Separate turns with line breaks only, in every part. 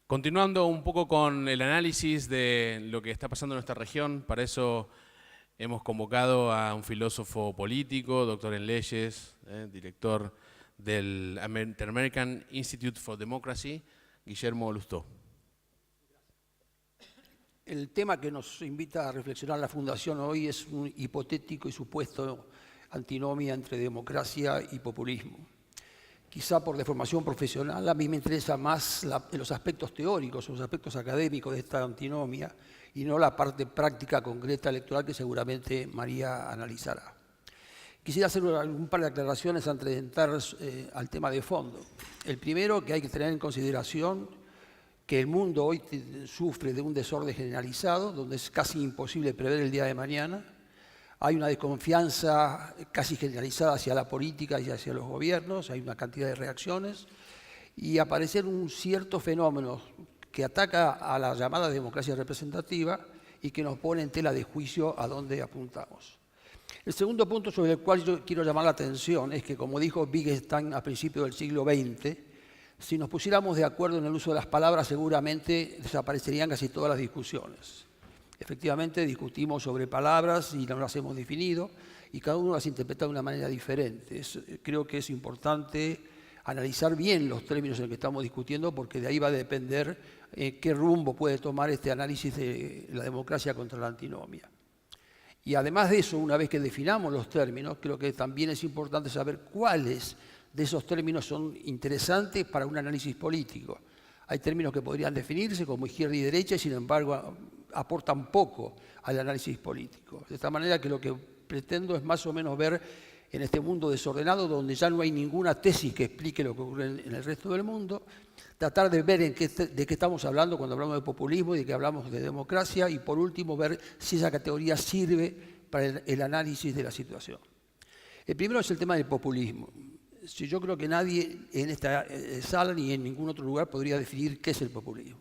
Continuando un poco con el análisis de lo que está pasando en nuestra región, para eso hemos convocado a un filósofo político, doctor en leyes, director del Inter-American Institute for Democracy, Guillermo Lustó.
El tema que nos invita a reflexionar la Fundación hoy es un hipotético y supuesto antinomia entre democracia y populismo. Quizá por deformación profesional, a mí me interesa más los aspectos teóricos, los aspectos académicos de esta antinomia y no la parte práctica concreta electoral que seguramente María analizará. Quisiera hacer un par de aclaraciones antes de entrar al tema de fondo. El primero, que hay que tener en consideración que el mundo hoy sufre de un desorden generalizado, donde es casi imposible prever el día de mañana. Hay una desconfianza casi generalizada hacia la política y hacia los gobiernos, hay una cantidad de reacciones, y aparecer un cierto fenómeno que ataca a la llamada democracia representativa y que nos pone en tela de juicio a dónde apuntamos. El segundo punto sobre el cual yo quiero llamar la atención es que, como dijo Wittgenstein a principios del siglo XX, si nos pusiéramos de acuerdo en el uso de las palabras, seguramente desaparecerían casi todas las discusiones. Efectivamente, discutimos sobre palabras y no las hemos definido, y cada uno las interpreta de una manera diferente. Creo que es importante analizar bien los términos en los que estamos discutiendo, porque de ahí va a depender qué rumbo puede tomar este análisis de la democracia contra la antinomia. Y además de eso, una vez que definamos los términos, creo que también es importante saber cuáles de esos términos son interesantes para un análisis político. Hay términos que podrían definirse como izquierda y derecha y sin embargo aportan poco al análisis político. De esta manera que lo que pretendo es más o menos ver en este mundo desordenado, donde ya no hay ninguna tesis que explique lo que ocurre en el resto del mundo, tratar de ver de qué estamos hablando cuando hablamos de populismo y de qué hablamos de democracia, y por último ver si esa categoría sirve para el análisis de la situación. El primero es el tema del populismo. Yo creo que nadie en esta sala ni en ningún otro lugar podría definir qué es el populismo.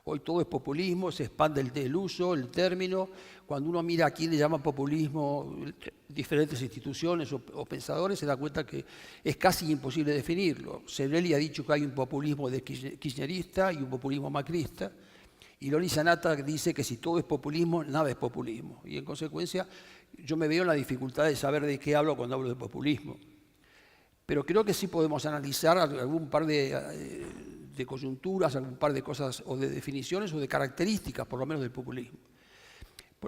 Hoy todo es populismo, se expande el uso, el término. Cuando uno mira a quién le llaman populismo, diferentes instituciones o pensadores, se da cuenta que es casi imposible definirlo. Sebrelli ha dicho que hay un populismo kirchnerista y un populismo macrista, y Lori Sanata dice que si todo es populismo, nada es populismo. Y en consecuencia, yo me veo en la dificultad de saber de qué hablo cuando hablo de populismo. Pero creo que sí podemos analizar algún par de coyunturas, algún par de cosas o de definiciones o de características, por lo menos, del populismo.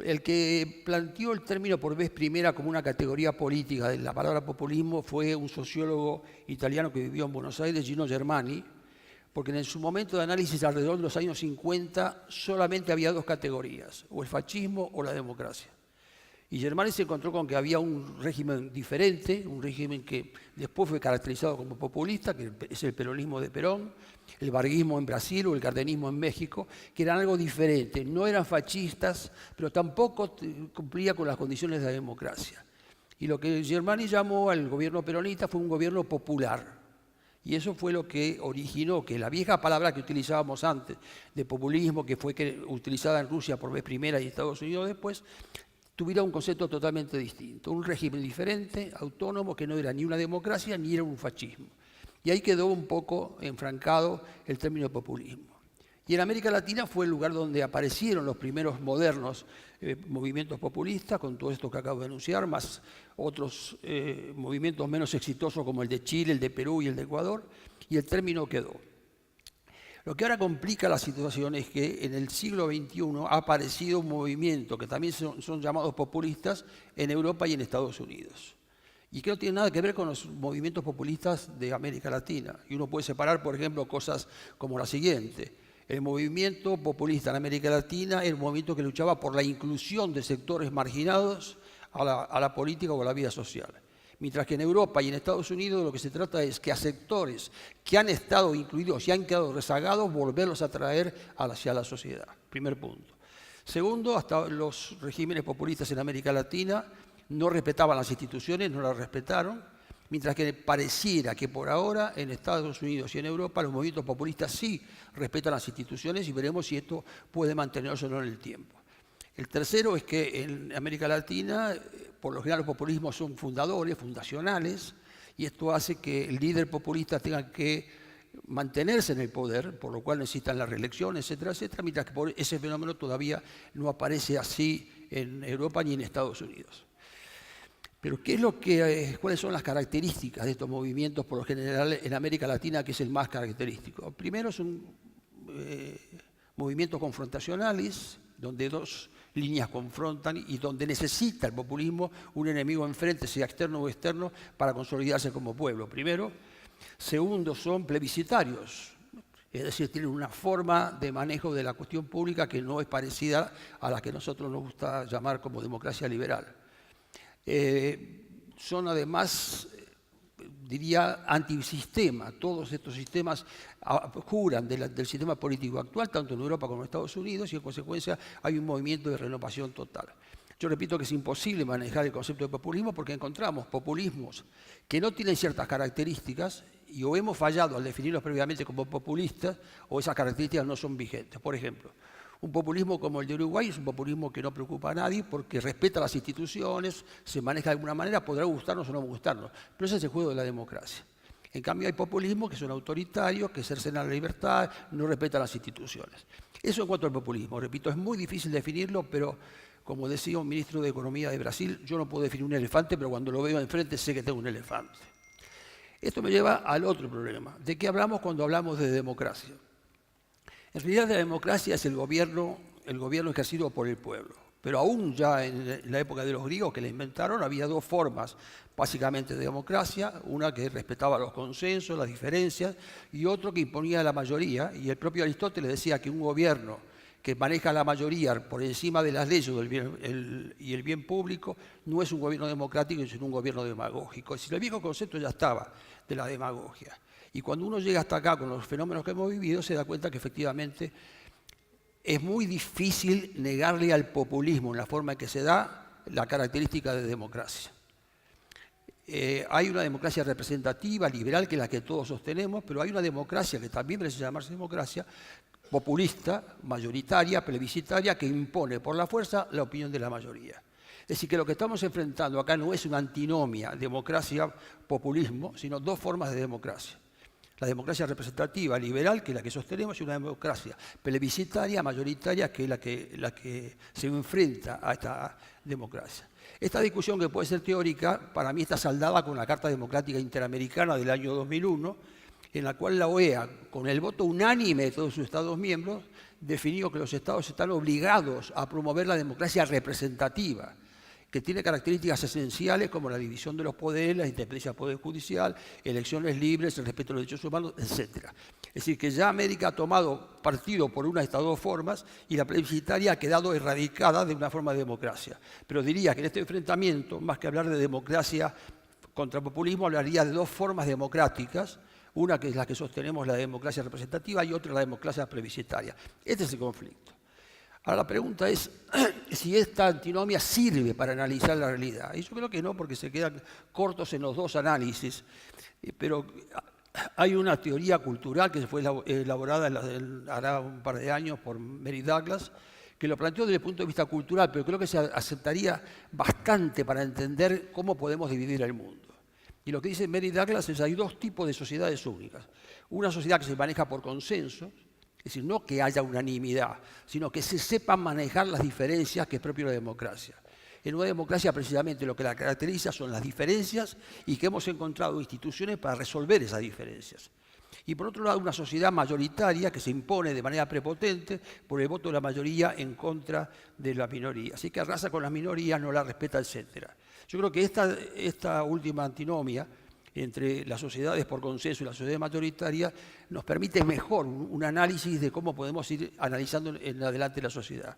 El que planteó el término por vez primera como una categoría política de la palabra populismo fue un sociólogo italiano que vivió en Buenos Aires, Gino Germani, porque en su momento de análisis alrededor de los años 50 solamente había dos categorías, o el fascismo o la democracia. Y Germani se encontró con que había un régimen diferente, un régimen que después fue caracterizado como populista, que es el peronismo de Perón, el varguismo en Brasil o el cardenismo en México, que eran algo diferente. No eran fascistas, pero tampoco cumplía con las condiciones de la democracia. Y lo que Germani llamó al gobierno peronista fue un gobierno popular. Y eso fue lo que originó que la vieja palabra que utilizábamos antes, de populismo, que fue utilizada en Rusia por vez primera y en Estados Unidos después, tuviera un concepto totalmente distinto, un régimen diferente, autónomo, que no era ni una democracia ni era un fascismo. Y ahí quedó un poco enfrancado el término populismo. Y en América Latina fue el lugar donde aparecieron los primeros modernos movimientos populistas, con todo esto que acabo de anunciar, más otros movimientos menos exitosos como el de Chile, el de Perú y el de Ecuador, y el término quedó. Lo que ahora complica la situación es que en el siglo XXI ha aparecido un movimiento que también son llamados populistas en Europa y en Estados Unidos. Y que no tiene nada que ver con los movimientos populistas de América Latina. Y uno puede separar, por ejemplo, cosas como la siguiente. El movimiento populista en América Latina era un movimiento que luchaba por la inclusión de sectores marginados a la política o a la vida social. Mientras que en Europa y en Estados Unidos lo que se trata es que a sectores que han estado incluidos y han quedado rezagados, volverlos a traer hacia la sociedad. Primer punto. Segundo, hasta los regímenes populistas en América Latina no respetaban las instituciones, no las respetaron, mientras que pareciera que por ahora en Estados Unidos y en Europa los movimientos populistas sí respetan las instituciones, y veremos si esto puede mantenerse o no en el tiempo. El tercero es que en América Latina, por lo general, los populismos son fundacionales, y esto hace que el líder populista tenga que mantenerse en el poder, por lo cual necesitan la reelección, etcétera, etcétera, mientras que ese fenómeno todavía no aparece así en Europa ni en Estados Unidos. Pero ¿cuáles son las características de estos movimientos, por lo general en América Latina, que es el más característico? Primero, son movimientos confrontacionales, donde dos líneas confrontan y donde necesita el populismo un enemigo enfrente, sea externo o externo, para consolidarse como pueblo. Primero. Segundo, son plebiscitarios, es decir, tienen una forma de manejo de la cuestión pública que no es parecida a la que nosotros nos gusta llamar como democracia liberal. Son además, diría, antisistema. Todos estos sistemas juran del sistema político actual, tanto en Europa como en Estados Unidos, y en consecuencia hay un movimiento de renovación total. Yo repito que es imposible manejar el concepto de populismo porque encontramos populismos que no tienen ciertas características y o hemos fallado al definirlos previamente como populistas o esas características no son vigentes. Por ejemplo, un populismo como el de Uruguay es un populismo que no preocupa a nadie porque respeta las instituciones, se maneja de alguna manera, podrá gustarnos o no gustarnos, pero ese es el juego de la democracia. En cambio hay populismos que son autoritarios, que cercenan la libertad, no respetan las instituciones. Eso en cuanto al populismo. Repito, es muy difícil definirlo, pero como decía un ministro de Economía de Brasil, yo no puedo definir un elefante, pero cuando lo veo enfrente sé que tengo un elefante. Esto me lleva al otro problema. ¿De qué hablamos cuando hablamos de democracia? En realidad la democracia es el gobierno ejercido por el pueblo. Pero aún ya en la época de los griegos que la inventaron, había dos formas básicamente de democracia, una que respetaba los consensos, las diferencias, y otro que imponía la mayoría. Y el propio Aristóteles decía que un gobierno que maneja la mayoría por encima de las leyes y el bien público, no es un gobierno democrático, sino un gobierno demagógico. Es decir, el viejo concepto ya estaba de la demagogia. Y cuando uno llega hasta acá con los fenómenos que hemos vivido, se da cuenta que efectivamente es muy difícil negarle al populismo en la forma en que se da la característica de democracia. Hay una democracia representativa, liberal, que es la que todos sostenemos, pero hay una democracia que también merece llamarse democracia, populista, mayoritaria, plebiscitaria, que impone por la fuerza la opinión de la mayoría. Es decir, que lo que estamos enfrentando acá no es una antinomia, democracia-populismo, sino dos formas de democracia. La democracia representativa, liberal, que es la que sostenemos, y una democracia plebiscitaria, mayoritaria, que es la que se enfrenta a esta democracia. Esta discusión, que puede ser teórica, para mí está saldada con la Carta Democrática Interamericana del año 2001, en la cual la OEA, con el voto unánime de todos sus Estados miembros, definió que los Estados están obligados a promover la democracia representativa, que tiene características esenciales como la división de los poderes, la independencia del Poder Judicial, elecciones libres, el respeto a los derechos humanos, etc. Es decir, que ya América ha tomado partido por una de estas dos formas y la plebiscitaria ha quedado erradicada de una forma de democracia. Pero diría que en este enfrentamiento, más que hablar de democracia contra populismo, hablaría de dos formas democráticas, una que es la que sostenemos, la democracia representativa, y otra la democracia plebiscitaria. Este es el conflicto. Ahora la pregunta es si esta antinomia sirve para analizar la realidad. Y yo creo que no, porque se quedan cortos en los dos análisis. Pero hay una teoría cultural que fue elaborada hará un par de años por Mary Douglas, que lo planteó desde el punto de vista cultural, pero creo que se aceptaría bastante para entender cómo podemos dividir el mundo. Y lo que dice Mary Douglas es que hay dos tipos de sociedades únicas. Una sociedad que se maneja por consenso, es decir, no que haya unanimidad, sino que se sepan manejar las diferencias que es propio de la democracia. En una democracia precisamente lo que la caracteriza son las diferencias y que hemos encontrado instituciones para resolver esas diferencias. Y por otro lado, una sociedad mayoritaria que se impone de manera prepotente por el voto de la mayoría en contra de la minoría. Así que arrasa con las minorías, no la respeta, etc. Yo creo que esta última antinomia entre las sociedades por consenso y la sociedad mayoritaria nos permite mejor un análisis de cómo podemos ir analizando en adelante la sociedad.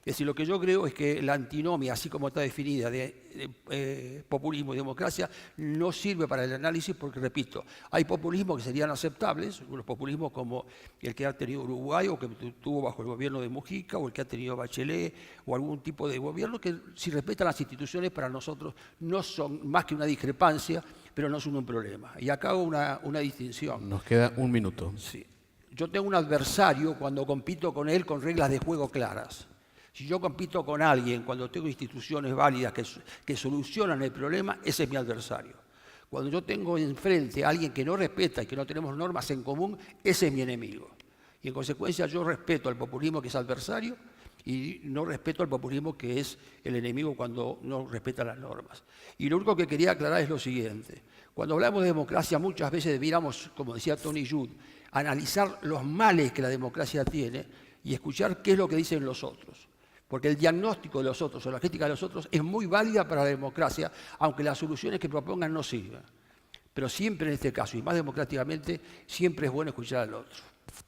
Es decir, lo que yo creo es que la antinomia, así como está definida de populismo y democracia, no sirve para el análisis porque, repito, hay populismos que serían aceptables, los populismos como el que ha tenido Uruguay o que tuvo bajo el gobierno de Mujica o el que ha tenido Bachelet o algún tipo de gobierno que, si respetan las instituciones, para nosotros no son más que una discrepancia, pero no son un problema. Y acá hago una distinción.
Nos queda un minuto.
Sí. Yo tengo un adversario cuando compito con él con reglas de juego claras. Si yo compito con alguien cuando tengo instituciones válidas que solucionan el problema, ese es mi adversario. Cuando yo tengo enfrente a alguien que no respeta y que no tenemos normas en común, ese es mi enemigo. Y en consecuencia yo respeto al populismo que es adversario y no respeto al populismo que es el enemigo cuando no respeta las normas. Y lo único que quería aclarar es lo siguiente. Cuando hablamos de democracia muchas veces debiéramos, como decía Tony Judd, analizar los males que la democracia tiene y escuchar qué es lo que dicen los otros. Porque el diagnóstico de los otros o la crítica de los otros es muy válida para la democracia, aunque las soluciones que propongan no sirvan. Pero siempre en este caso, y más democráticamente, siempre es bueno escuchar al otro.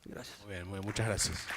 Gracias.
Muy bien, muchas gracias.